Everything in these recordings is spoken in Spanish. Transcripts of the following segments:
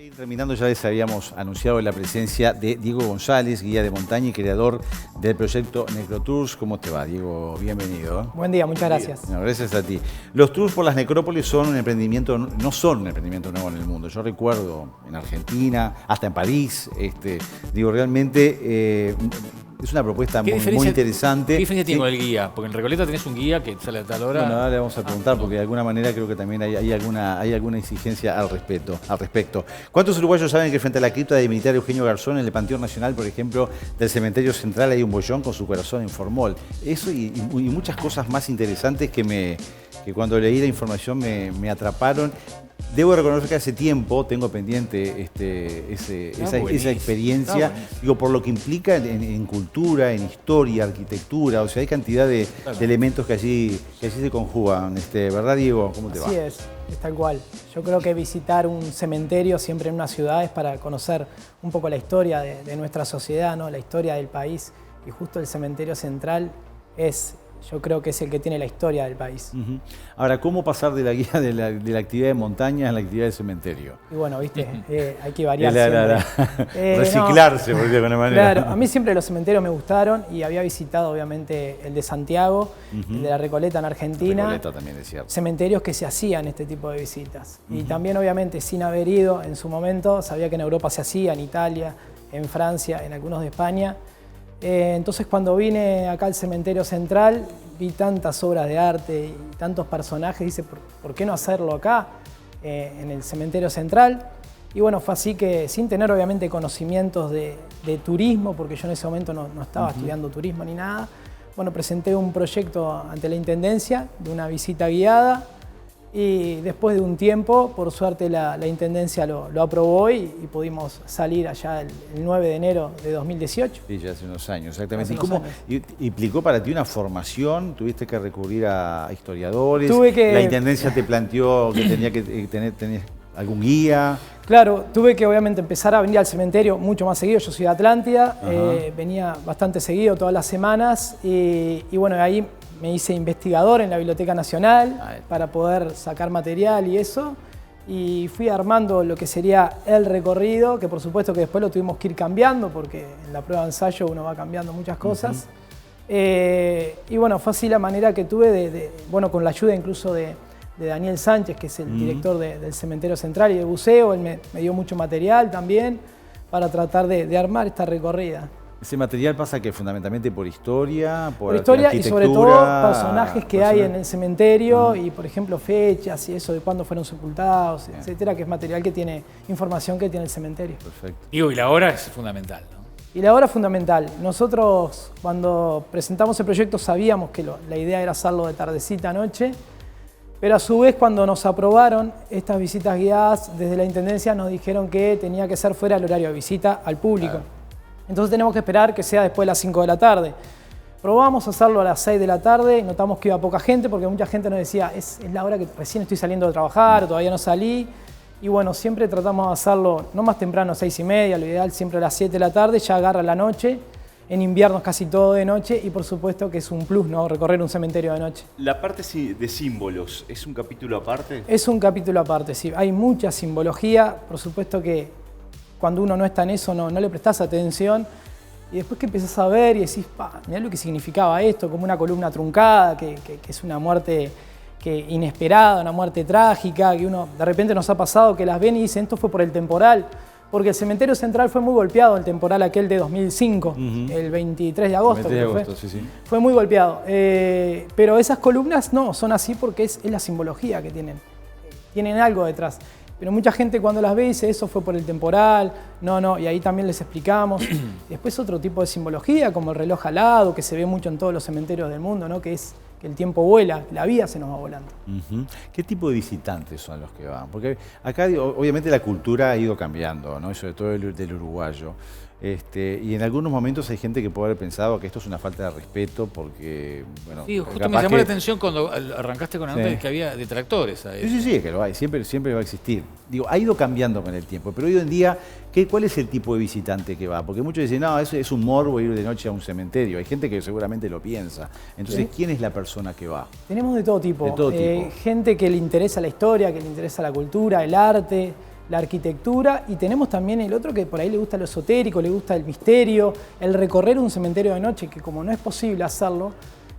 ir terminando, ya les habíamos anunciado la presencia de Diego González, guía de montaña y creador del proyecto Necrotours. ¿Cómo te va, Diego? Bienvenido. Buen día, muchas gracias. No, gracias a ti. Los tours por las necrópolis son un emprendimiento, no son un emprendimiento nuevo en el mundo. Yo recuerdo en Argentina, hasta en París, realmente es una propuesta muy interesante. ¿Qué diferencia tiene con el guía? Porque en Recoleta tenés un guía que sale a tal hora. Bueno, ahora le vamos a preguntar porque de alguna manera creo que también hay alguna exigencia al respecto. ¿Cuántos uruguayos saben que frente a la cripta del militar Eugenio Garzón en el Panteón Nacional, por ejemplo, del Cementerio Central hay un bollón con su corazón en formol? Eso y muchas cosas más interesantes que cuando leí la información me atraparon. Debo reconocer que hace tiempo tengo pendiente esa experiencia, digo, por lo que implica en cultura, en historia, arquitectura, o sea, hay cantidad de elementos que allí se conjugan. ¿Verdad, Diego? ¿Cómo te va? Así es tal cual. Yo creo que visitar un cementerio siempre en una ciudad es para conocer un poco la historia de nuestra sociedad, ¿no? La historia del país, y justo el Cementerio Central yo creo que es el que tiene la historia del país. Ahora, ¿cómo pasar de la guía de la actividad de montaña a la actividad de cementerio? Y bueno, viste, hay que variar siempre. Reciclarse, por decirlo de alguna manera. Claro, a mí siempre los cementerios me gustaron y había visitado obviamente el de Santiago, el de la Recoleta en Argentina. Recoleta también es cierto. Cementerios que se hacían este tipo de visitas. Y también obviamente sin haber ido en su momento, sabía que en Europa se hacía, en Italia, en Francia, en algunos de España. Entonces cuando vine acá al Cementerio Central vi tantas obras de arte y tantos personajes, dice, ¿por qué no hacerlo acá, en el Cementerio Central? Y bueno, fue así que sin tener obviamente conocimientos de turismo, porque yo en ese momento no estaba estudiando turismo ni nada, bueno, presenté un proyecto ante la Intendencia de una visita guiada. Y después de un tiempo, por suerte la Intendencia lo aprobó y pudimos salir allá el 9 de enero de 2018. Sí, ya hace unos años, exactamente. ¿Y cómo implicó para ti una formación? ¿Tuviste que recurrir a historiadores? ¿La Intendencia te planteó que tenía que tener algún guía? Claro, tuve que obviamente empezar a venir al cementerio mucho más seguido. Yo soy de Atlántida, venía bastante seguido todas las semanas y bueno, ahí me hice investigador en la Biblioteca Nacional para poder sacar material y eso. Y fui armando lo que sería el recorrido, que por supuesto que después lo tuvimos que ir cambiando, porque en la prueba de ensayo uno va cambiando muchas cosas. Y bueno, fue así la manera que tuve bueno, con la ayuda incluso de Daniel Sánchez, que es el director del Cementerio Central y de buceo. Él me dio mucho material también para tratar de armar esta recorrida. ¿Ese material pasa que fundamentalmente por historia, por historia y sobre todo personajes que hay en el cementerio y por ejemplo fechas y eso de cuándo fueron sepultados, etcétera, que es material que tiene información que tiene el cementerio. Perfecto. Digo, y la hora es fundamental, ¿no? Y la hora es fundamental. Nosotros cuando presentamos el proyecto sabíamos que la idea era hacerlo de tardecita a noche, pero a su vez cuando nos aprobaron estas visitas guiadas desde la Intendencia nos dijeron que tenía que ser fuera del horario de visita al público. Claro. Entonces tenemos que esperar que sea después de las 5 de la tarde. Probamos hacerlo a las 6 de la tarde y notamos que iba poca gente porque mucha gente nos decía es la hora que recién estoy saliendo de trabajar, todavía no salí. Y bueno, siempre tratamos de hacerlo no más temprano, 6:30, lo ideal siempre a las 7 de la tarde, ya agarra la noche. En invierno es casi todo de noche y por supuesto que es un plus, ¿no? Recorrer un cementerio de noche. La parte de símbolos, ¿es un capítulo aparte? Es un capítulo aparte, sí. Hay mucha simbología, por supuesto que cuando uno no está en eso no le prestás atención y después que empezás a ver y decís, mirá lo que significaba esto, como una columna truncada, que es una muerte inesperada, una muerte trágica, que uno de repente nos ha pasado que las ven y dicen, esto fue por el temporal, porque el Cementerio Central fue muy golpeado, el temporal aquel de 2005, el 23 de agosto. Fue muy golpeado, pero esas columnas no, son así porque es la simbología que tienen algo detrás. Pero mucha gente cuando las ve dice, eso fue por el temporal, no, y ahí también les explicamos. Después otro tipo de simbología, como el reloj alado, que se ve mucho en todos los cementerios del mundo, ¿no? Que es que el tiempo vuela, la vida se nos va volando. ¿Qué tipo de visitantes son los que van? Porque acá obviamente la cultura ha ido cambiando, ¿no? Y sobre todo del uruguayo. Y en algunos momentos hay gente que puede haber pensado que esto es una falta de respeto porque, bueno... Sí, justo me llamó la atención cuando arrancaste con la nota que había detractores a eso. Sí, que lo hay, siempre va a existir. Digo, ha ido cambiando con el tiempo, pero hoy en día, ¿cuál es el tipo de visitante que va? Porque muchos dicen, no, eso es un morbo ir de noche a un cementerio. Hay gente que seguramente lo piensa. Entonces, ¿quién es la persona que va? Tenemos de todo tipo. Gente que le interesa la historia, que le interesa la cultura, el arte, la arquitectura, y tenemos también el otro que por ahí le gusta lo esotérico, le gusta el misterio, el recorrer un cementerio de noche, que como no es posible hacerlo,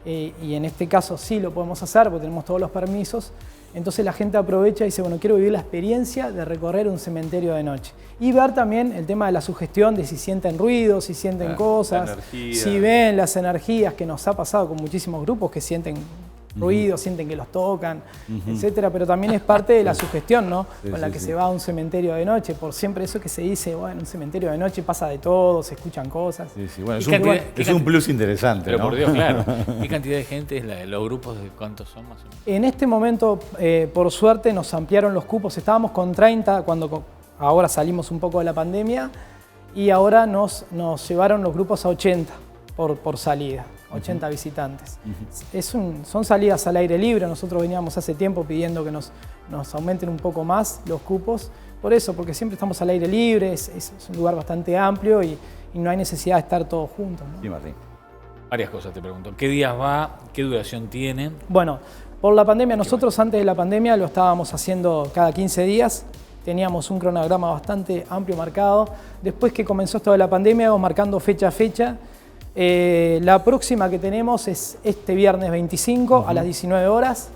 y en este caso sí lo podemos hacer porque tenemos todos los permisos, entonces la gente aprovecha y dice, bueno, quiero vivir la experiencia de recorrer un cementerio de noche. Y ver también el tema de la sugestión, de si sienten ruidos, si sienten cosas, si ven las energías, que nos ha pasado con muchísimos grupos que sienten ruidos, sienten que los tocan, etcétera, pero también es parte de la sugestión, ¿no? Con la que se va a un cementerio de noche, por siempre eso que se dice, bueno, un cementerio de noche pasa de todo, se escuchan cosas. Bueno, es un plus interesante, pero ¿no? por Dios, claro. ¿Qué cantidad de gente es los grupos de cuántos son más o menos? En este momento, por suerte, nos ampliaron los cupos, estábamos con 30 ahora salimos un poco de la pandemia y ahora nos llevaron los grupos a 80 por salida. 80 visitantes. Son salidas al aire libre, nosotros veníamos hace tiempo pidiendo que nos aumenten un poco más los cupos, por eso, porque siempre estamos al aire libre, es un lugar bastante amplio y no hay necesidad de estar todos juntos, ¿no? Sí, Martín. Varias cosas te pregunto. ¿Qué días va? ¿Qué duración tiene? Bueno, por la pandemia, nosotros antes de la pandemia lo estábamos haciendo cada 15 días, teníamos un cronograma bastante amplio marcado, después que comenzó esto de la pandemia, vamos marcando fecha a fecha. La próxima que tenemos es este viernes 25 a las 19 horas.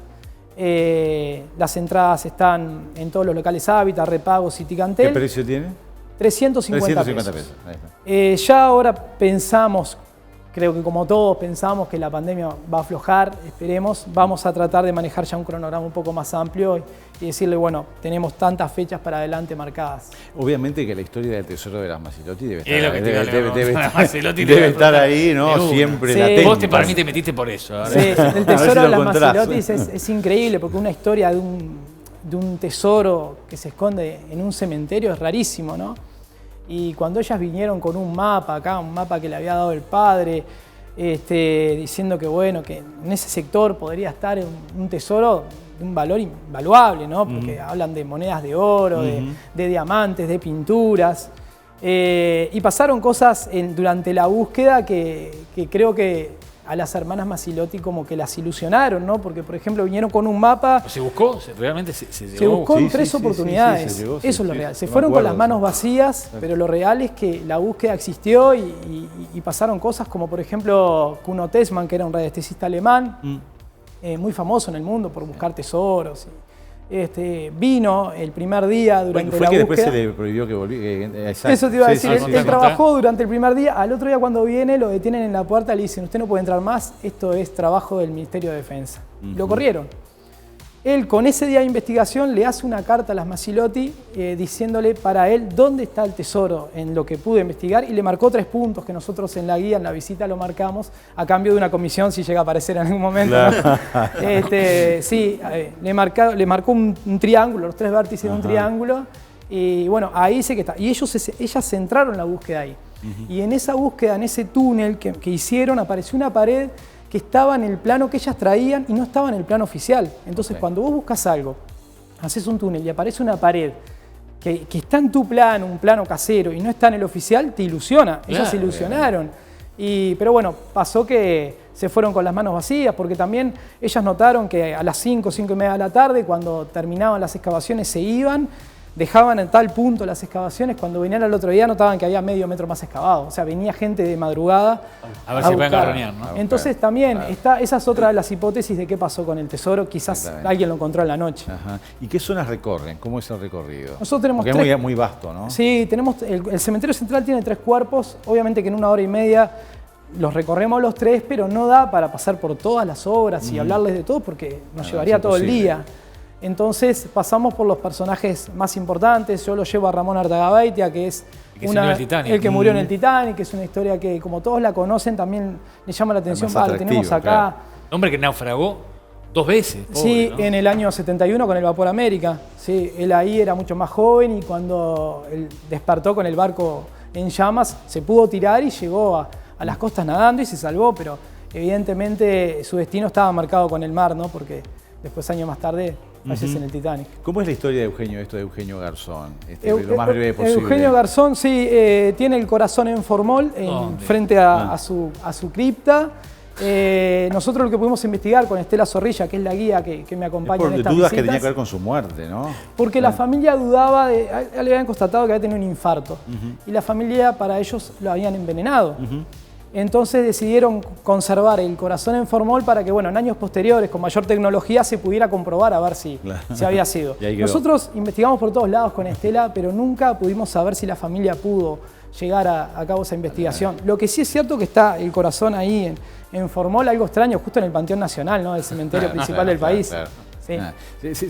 Las entradas están en todos los locales Hábitat, Repago, Citicantel. ¿Qué precio tiene? 350 pesos. Ahí está. Ya ahora pensamos, creo que como todos pensamos que la pandemia va a aflojar, esperemos, vamos a tratar de manejar ya un cronograma un poco más amplio y decirle, bueno, tenemos tantas fechas para adelante marcadas. Obviamente que la historia del tesoro de las Masilotti debe estar, estar ahí, ¿no? Siempre sí. latente. Vos para mí te metiste por eso. Ahora. Sí, el tesoro de las Masilotti sí. es increíble porque una historia de un tesoro que se esconde en un cementerio es rarísimo, ¿no? Y cuando ellas vinieron con un mapa acá, un mapa que le había dado el padre, diciendo que bueno, que en ese sector podría estar un tesoro de un valor invaluable, ¿no? Porque hablan de monedas de oro, de diamantes, de pinturas. Y pasaron cosas durante la búsqueda que creo que a las hermanas Masilotti como que las ilusionaron, ¿no? Porque, por ejemplo, vinieron con un mapa... ¿Se buscó? ¿Realmente se Se buscó en 3 oportunidades. Se llegó, eso es lo real. Se fueron con las manos vacías, pero lo real es que la búsqueda existió y pasaron cosas como, por ejemplo, Kuno Tessmann, que era un radiestesista alemán, muy famoso en el mundo por buscar tesoros. Vino el primer día durante la búsqueda. Fue que después se le prohibió que volviera. Eso te iba a decir. Él trabajó durante el primer día. Al otro día cuando viene lo detienen en la puerta, le dicen, usted no puede entrar más, esto es trabajo del Ministerio de Defensa. Lo corrieron. Él con ese día de investigación le hace una carta a las Masilotti diciéndole para él dónde está el tesoro en lo que pudo investigar y le marcó 3 puntos que nosotros en la guía, en la visita lo marcamos a cambio de una comisión si llega a aparecer en algún momento. Claro. ¿No? Sí, le marcó un triángulo, los 3 vértices de un triángulo y bueno, ahí sé que está. Y ellas centraron la búsqueda ahí. Y en esa búsqueda, en ese túnel que hicieron, apareció una pared que estaba en el plano que ellas traían y no estaba en el plano oficial. Entonces, cuando vos buscas algo, haces un túnel y aparece una pared que está en tu plano, un plano casero, y no está en el oficial, te ilusiona. Ellas se ilusionaron. Pero bueno, pasó que se fueron con las manos vacías, porque también ellas notaron que a las 5, 5 y media de la tarde, cuando terminaban las excavaciones, se iban, dejaban en tal punto las excavaciones, cuando venían al otro día notaban que había medio metro más excavado. O sea, venía gente de madrugada a ver si pueden carronear, ¿no? Entonces también esa es otra de las hipótesis de qué pasó con el tesoro. Quizás alguien lo encontró en la noche. Ajá. ¿Y qué zonas recorren? ¿Cómo es el recorrido? Nosotros tenemos porque es muy vasto, ¿no? Sí, tenemos el cementerio central tiene 3 cuerpos. Obviamente que en 1 hora y media los recorremos los 3, pero no da para pasar por todas las obras y hablarles de todo porque nos llevaría todo el día. Entonces pasamos por los personajes más importantes. Yo lo llevo a Ramón Artagabeitia, que es el que murió en el Titanic, que es una historia que como todos la conocen también le llama la atención. Lo tenemos acá. Claro. Hombre que naufragó 2 veces. Pobre, sí, ¿no? En el año 71 con el Vapor América. Sí, él ahí era mucho más joven y cuando él despertó con el barco en llamas se pudo tirar y llegó a las costas nadando y se salvó, pero evidentemente su destino estaba marcado con el mar, ¿no? Porque después, años más tarde, fallece en el Titanic. ¿Cómo es la historia de Eugenio, esto de Eugenio Garzón? Lo más breve posible. Eugenio Garzón, sí, tiene el corazón en formol, frente a su cripta. Nosotros lo que pudimos investigar con Estela Zorrilla, que es la guía que me acompaña por en estas dudas que visitas, tenía que ver con su muerte, ¿no? porque la familia dudaba, le habían constatado que había tenido un infarto. Y la familia, para ellos, lo habían envenenado. Entonces decidieron conservar el corazón en formol para que, bueno, en años posteriores, con mayor tecnología, se pudiera comprobar a ver si había sido. Nosotros investigamos por todos lados con Estela, pero nunca pudimos saber si la familia pudo llegar a cabo esa investigación. Lo que sí es cierto que está el corazón ahí en formol, algo extraño, justo en el Panteón Nacional, ¿no? El cementerio principal del país. Sí.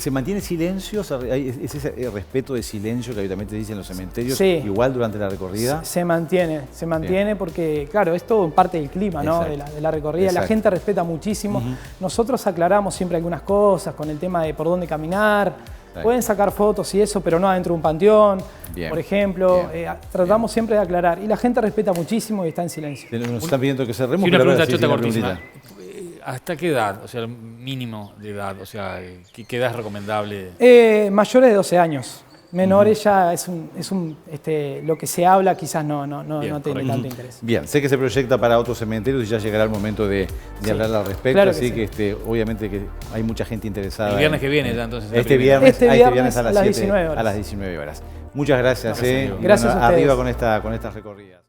¿Se mantiene silencio? ¿Es ese respeto de silencio que habitualmente dicen los cementerios igual durante la recorrida? Se mantiene porque, claro, es todo parte del clima, ¿no? de la recorrida. Exacto. La gente respeta muchísimo. Nosotros aclaramos siempre algunas cosas con el tema de por dónde caminar. Pueden sacar fotos y eso, pero no adentro de un panteón, por ejemplo. Tratamos siempre de aclarar. Y la gente respeta muchísimo y está en silencio. Nos están pidiendo que cerremos. Una pregunta chota cortísima. ¿Hasta qué edad? O sea, el mínimo de edad. O sea, ¿qué edad es recomendable? Mayores de 12 años. Menores ya lo que se habla quizás no tiene tanto interés. Bien, sé que se proyecta para otros cementerios y ya llegará el momento de hablar al respecto, claro así que obviamente que hay mucha gente interesada. El viernes que viene ya entonces. Este viernes a las 19 horas. Muchas gracias. Gracias a ustedes. Arriba con estas recorridas.